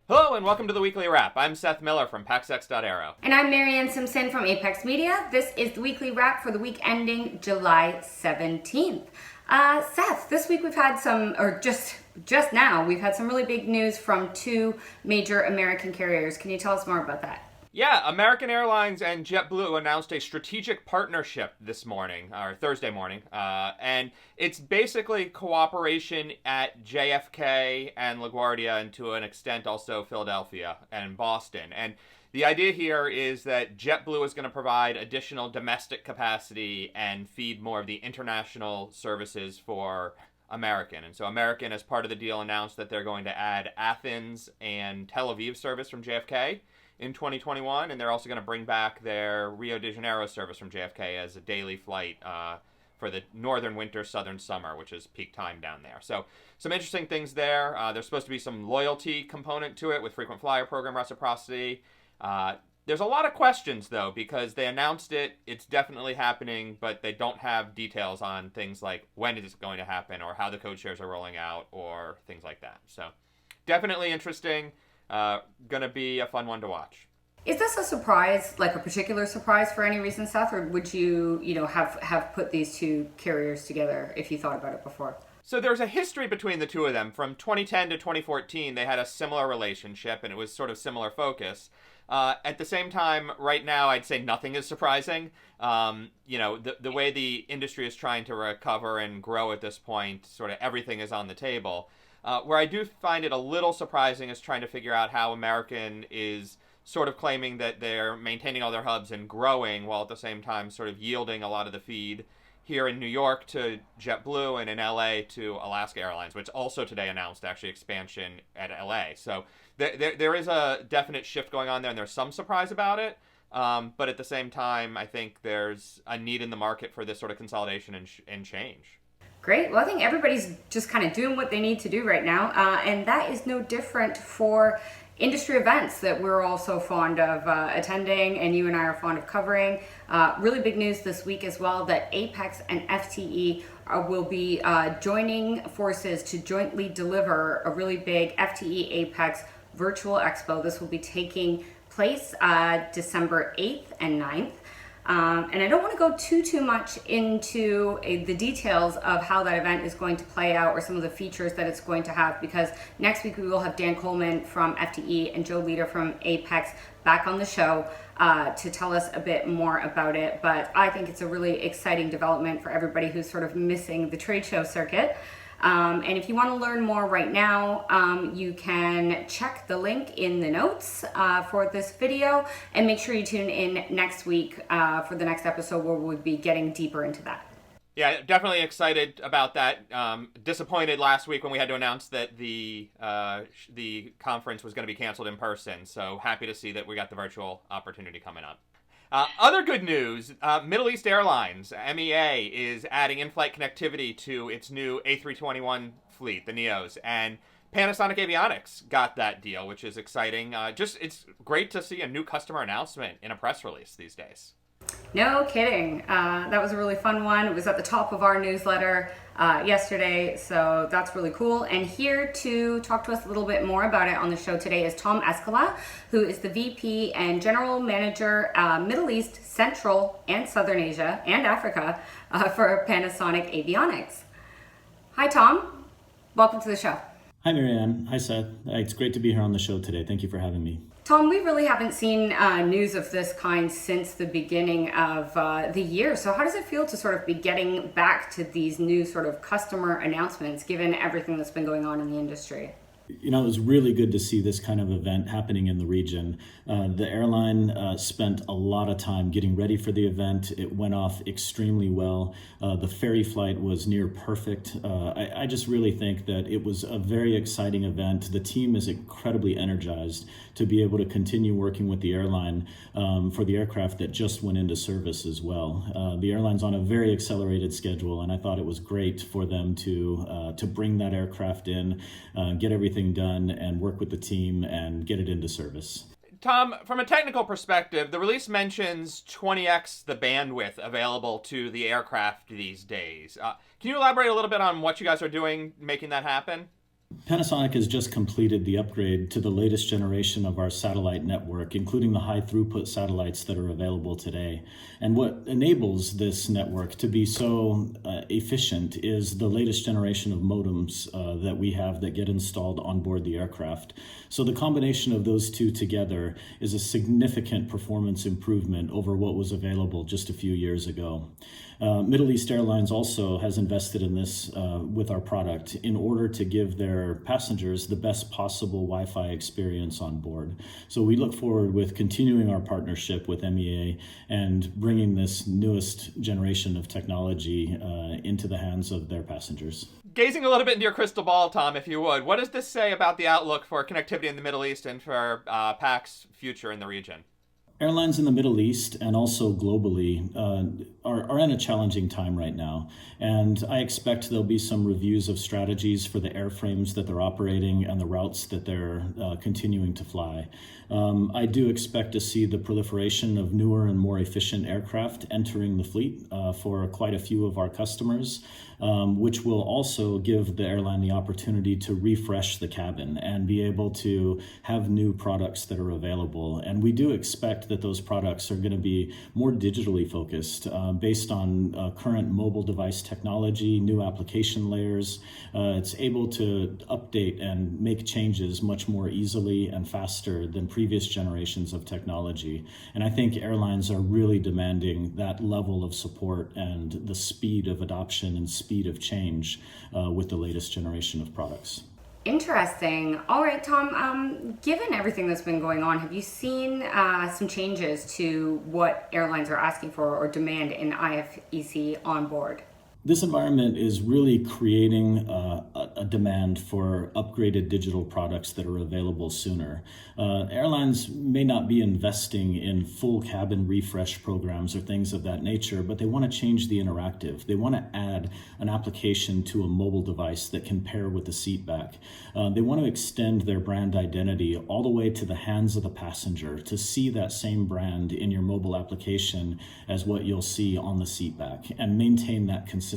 Hello and welcome to the Weekly Wrap. I'm Seth Miller from PaxX.Aero. And I'm Maryann Simson from Apex Media. This is the Weekly Wrap for the week ending July 17th. Seth, this week we've had just now, we've had some really big news from two major American carriers. Can you tell us more about that? Yeah, American Airlines and JetBlue announced a strategic partnership this morning, or Thursday morning, and it's basically cooperation at JFK and LaGuardia, and to an extent also Philadelphia and Boston. And the idea here is that JetBlue is going to provide additional domestic capacity and feed more of the international services for American. And so American, as part of the deal, announced that they're going to add Athens and Tel Aviv service from JFK in 2021, and they're also going to bring back their Rio de Janeiro service from JFK as a daily flight for the northern winter, southern summer, which is peak time down there. So some interesting things there. There's supposed to be some loyalty component to it with frequent flyer program reciprocity. There's a lot of questions, though, because they announced it, it's definitely happening, but they don't have details on things like when it is going to happen or how the code shares are rolling out or things like that. So definitely interesting. Gonna be a fun one to watch. Is this a surprise, like a particular surprise for any reason, Seth, or would you have put these two carriers together if you thought about it before? So there's a history between the two of them. From 2010 to 2014, they had a similar relationship, and it was sort of similar focus. At the same time, right now, I'd say nothing is surprising. The way the industry is trying to recover and grow at this point, sort of everything is on the table. Where I do find it a little surprising is trying to figure out how American is sort of claiming that they're maintaining all their hubs and growing while at the same time sort of yielding a lot of the feed here in New York to JetBlue and in LA to Alaska Airlines, which also today announced actually expansion at LA. So there is a definite shift going on there, and there's some surprise about it. But at the same time, I think there's a need in the market for this sort of consolidation and change. Great. Well, I think everybody's just kind of doing what they need to do right now. And that is no different for industry events that we're all so fond of attending, and you and I are fond of covering. Really big news this week as well that Apex and FTE will be joining forces to jointly deliver a really big FTE APEX Virtual Expo. This will be taking place December 8th and 9th. And I don't want to go too much into the details of how that event is going to play out or some of the features that it's going to have, because next week we will have Dan Coleman from FTE and Joe Leader from Apex back on the show to tell us a bit more about it. But I think it's a really exciting development for everybody who's sort of missing the trade show circuit. And if you want to learn more right now, you can check the link in the notes for this video, and make sure you tune in next week for the next episode where we'll be getting deeper into that. Yeah, definitely excited about that. Disappointed last week when we had to announce that the conference was going to be canceled in person. So happy to see that we got the virtual opportunity coming up. Other good news, Middle East Airlines, MEA, is adding in-flight connectivity to its new A321 fleet, the NEOs, and Panasonic Avionics got that deal, which is exciting. It's great to see a new customer announcement in a press release these days. No kidding. That was a really fun one. It was at the top of our newsletter yesterday, so that's really cool. And here to talk to us a little bit more about it on the show today is Tom Eskola, who is the VP and General Manager, Middle East, Central, and Southern Asia, and Africa for Panasonic Avionics. Hi, Tom. Welcome to the show. Hi, Maryann. Hi, Seth. It's great to be here on the show today. Thank you for having me. Tom, we really haven't seen news of this kind since the beginning of the year. So how does it feel to sort of be getting back to these new sort of customer announcements, given everything that's been going on in the industry? It was really good to see this kind of event happening in the region. The airline spent a lot of time getting ready for the event. It went off extremely well. The ferry flight was near perfect. I just really think that it was a very exciting event. The team is incredibly energized to be able to continue working with the airline for the aircraft that just went into service as well. The airline's on a very accelerated schedule, and I thought it was great for them to bring that aircraft in, get everything done, and work with the team and get it into service. Tom, from a technical perspective, the release mentions 20x the bandwidth available to the aircraft these days. Can you elaborate a little bit on what you guys are doing making that happen? Panasonic has just completed the upgrade to the latest generation of our satellite network, including the high throughput satellites that are available today. And what enables this network to be so efficient is the latest generation of modems that we have that get installed on board the aircraft. So the combination of those two together is a significant performance improvement over what was available just a few years ago. Middle East Airlines also has invested in this with our product in order to give their passengers the best possible Wi-Fi experience on board. So we look forward with continuing our partnership with MEA and bringing this newest generation of technology into the hands of their passengers. Gazing a little bit into your crystal ball, Tom, if you would, what does this say about the outlook for connectivity in the Middle East and for PAC's future in the region? Airlines in the Middle East and also globally are in a challenging time right now. And I expect there'll be some reviews of strategies for the airframes that they're operating and the routes that they're continuing to fly. I do expect to see the proliferation of newer and more efficient aircraft entering the fleet for quite a few of our customers, which will also give the airline the opportunity to refresh the cabin and be able to have new products that are available. And we do expect that those products are going to be more digitally focused based on current mobile device technology, new application layers. It's able to update and make changes much more easily and faster than previous generations of technology. And I think airlines are really demanding that level of support and the speed of adoption and speed of change with the latest generation of products. Interesting. All right, Tom, given everything that's been going on, have you seen some changes to what airlines are asking for or demand in IFEC on board? This environment is really creating a demand for upgraded digital products that are available sooner. Airlines may not be investing in full cabin refresh programs or things of that nature, but they want to change the interactive. They want to add an application to a mobile device that can pair with the seat back. They want to extend their brand identity all the way to the hands of the passenger to see that same brand in your mobile application as what you'll see on the seat back and maintain that consistency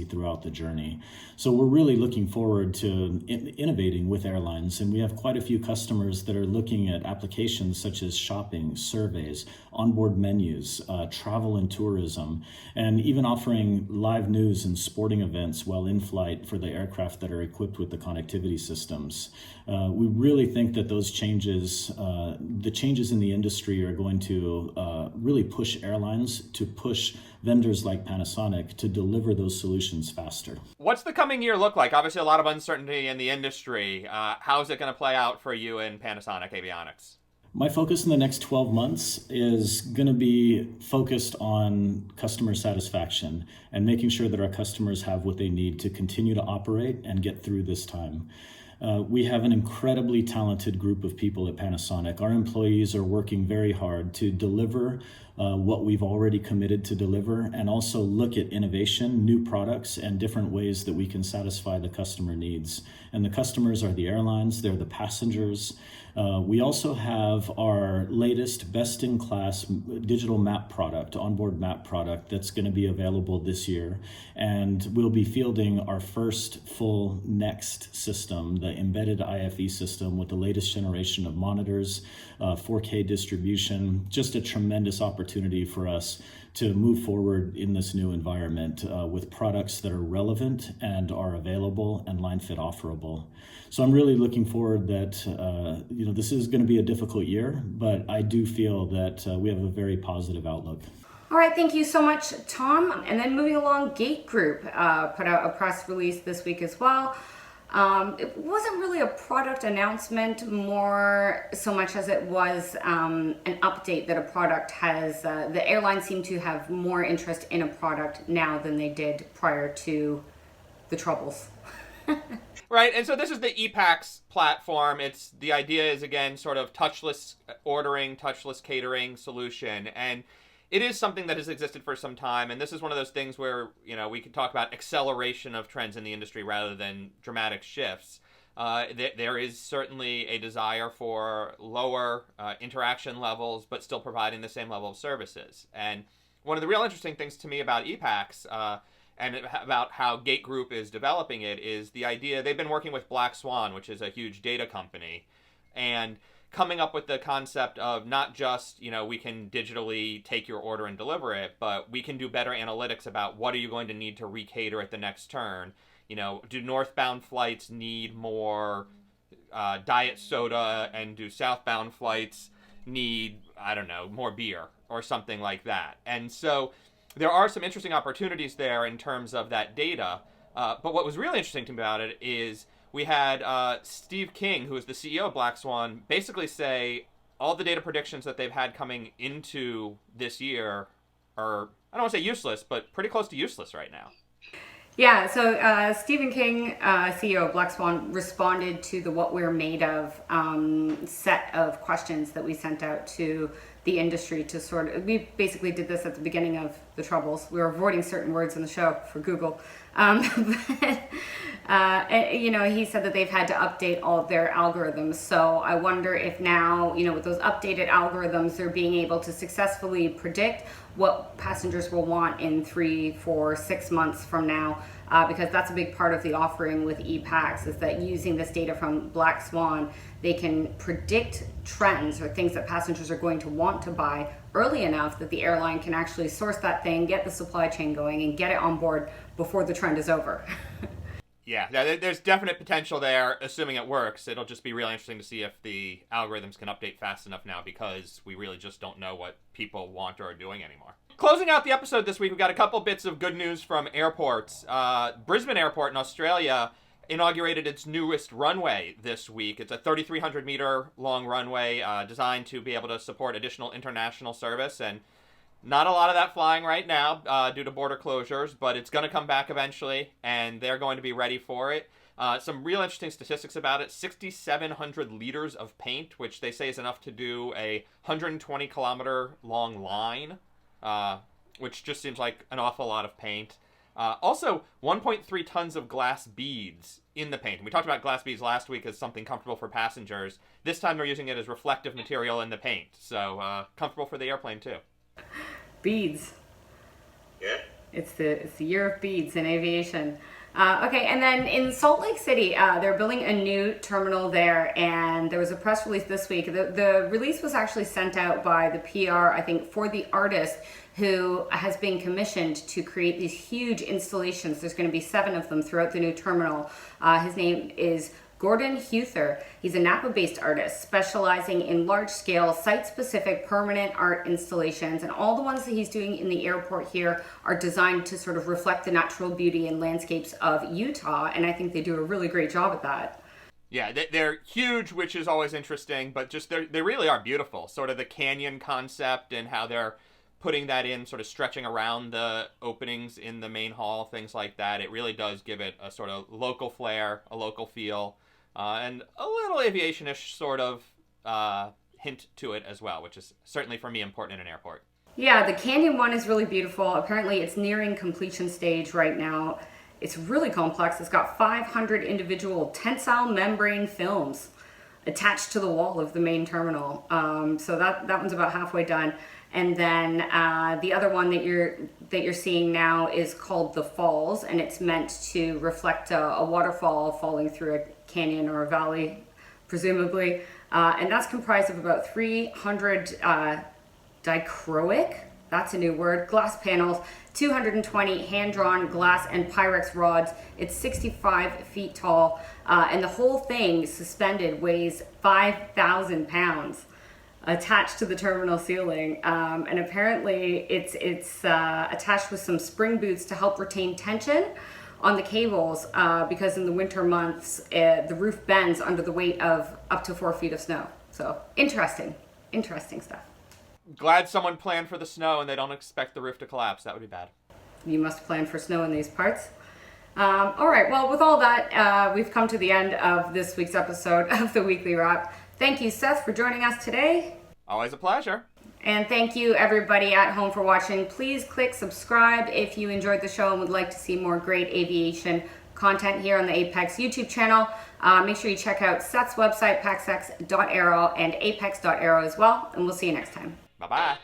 throughout the journey. So we're really looking forward to innovating with airlines, and we have quite a few customers that are looking at applications such as shopping, surveys, onboard menus, travel and tourism, and even offering live news and sporting events while in flight for the aircraft that are equipped with the connectivity systems. We really think that those changes, the changes in the industry are going to really push airlines to push vendors like Panasonic to deliver those solutions faster. What's the coming year look like? Obviously, a lot of uncertainty in the industry. How's it going to play out for you in Panasonic Avionics? My focus in the next 12 months is going to be focused on customer satisfaction and making sure that our customers have what they need to continue to operate and get through this time. We have an incredibly talented group of people at Panasonic. Our employees are working very hard to deliver what we've already committed to deliver, and also look at innovation, new products, and different ways that we can satisfy the customer needs. And the customers are the airlines, they're the passengers. We also have our latest best-in-class digital map product, onboard map product, that's going to be available this year. And we'll be fielding our first full Next system, the embedded IFE system with the latest generation of monitors, 4K distribution. Just a tremendous opportunity for us to move forward in this new environment with products that are relevant and are available and line fit offerable. So I'm really looking forward that this is going to be a difficult year, but I do feel that we have a very positive outlook. All right, thank you so much, Tom. And then moving along, Gate Group put out a press release this week as well. It wasn't really a product announcement more so much as it was an update that a product has. The airlines seem to have more interest in a product now than they did prior to the troubles. Right, and so this is the ePax platform. The idea is, again, sort of touchless ordering, touchless catering solution. And it is something that has existed for some time, and this is one of those things where, we can talk about acceleration of trends in the industry rather than dramatic shifts. There is certainly a desire for lower interaction levels, but still providing the same level of services. And one of the real interesting things to me about ePax, and about how gategroup is developing it is the idea. They've been working with Black Swan, which is a huge data company, and coming up with the concept of not just, we can digitally take your order and deliver it, but we can do better analytics about what are you going to need to recater at the next turn. Do northbound flights need more diet soda, and do southbound flights need, I don't know, more beer or something like that? And so there are some interesting opportunities there in terms of that data. But what was really interesting to me about it is we had Steve King, who is the CEO of Black Swan, basically say all the data predictions that they've had coming into this year are, I don't want to say useless, but pretty close to useless right now. Yeah, so Stephen King, CEO of Black Swan, responded to the What We're Made Of set of questions that we sent out to the industry to we basically did this at the beginning of the Troubles. We were avoiding certain words in the show for Google. He said that they've had to update all of their algorithms. So I wonder if now, with those updated algorithms, they're being able to successfully predict what passengers will want in 3, 4, 6 months from now. Because that's a big part of the offering with ePax, is that using this data from Black Swan, they can predict trends or things that passengers are going to want to buy early enough that the airline can actually source that thing, get the supply chain going, and get it on board before the trend is over. Yeah, there's definite potential there, assuming it works. It'll just be really interesting to see if the algorithms can update fast enough now, because we really just don't know what people want or are doing anymore. Closing out the episode this week, we've got a couple bits of good news from airports. Brisbane Airport in Australia inaugurated its newest runway this week. It's a 3,300 meter long runway designed to be able to support additional international service, and not a lot of that flying right now due to border closures, but it's going to come back eventually, and they're going to be ready for it. Some real interesting statistics about it: 6,700 liters of paint, which they say is enough to do a 120 kilometer long line, which just seems like an awful lot of paint. Also, 1.3 tons of glass beads in the paint. And we talked about glass beads last week as something comfortable for passengers. This time they're using it as reflective material in the paint, so comfortable for the airplane too. Beads. Yeah. It's the year of beads in aviation. Okay, and then in Salt Lake City, they're building a new terminal there, and there was a press release this week. The release was actually sent out by the PR, I think, for the artist who has been commissioned to create these huge installations. There's going to be 7 of them throughout the new terminal. His name is Gordon Huther. He's a Napa-based artist specializing in large-scale, site-specific, permanent art installations, and all the ones that he's doing in the airport here are designed to sort of reflect the natural beauty and landscapes of Utah, and I think they do a really great job at that. Yeah, they're huge, which is always interesting, but just they really are beautiful. Sort of the canyon concept and how they're putting that in, sort of stretching around the openings in the main hall, things like that. It really does give it a sort of local flair, a local feel. And a little aviation-ish sort of hint to it as well, which is certainly for me important in an airport. Yeah, the canyon one is really beautiful. Apparently it's nearing completion stage right now. It's really complex. It's got 500 individual tensile membrane films attached to the wall of the main terminal. So that one's about halfway done. And then the other one that you're seeing now is called the Falls, and it's meant to reflect a waterfall falling through a canyon or a valley, presumably. And that's comprised of about 300 dichroic, that's a new word, glass panels, 220 hand-drawn glass and Pyrex rods. It's 65 feet tall, and the whole thing suspended weighs 5,000 pounds. Attached to the terminal ceiling, and apparently it's attached with some spring boots to help retain tension on the cables, because in the winter months the roof bends under the weight of up to 4 feet of snow. So interesting stuff. Glad someone planned for the snow and they don't expect the roof to collapse. That would be bad. You must plan for snow in these parts. All right, well, with all that, we've come to the end of this week's episode of the Weekly Wrap. Thank you, Seth, for joining us today. Always a pleasure. And thank you, everybody at home, for watching. Please click subscribe if you enjoyed the show and would like to see more great aviation content here on the APEX YouTube channel. Make sure you check out Seth's website, paxx.aero, and apex.aero as well. And we'll see you next time. Bye-bye.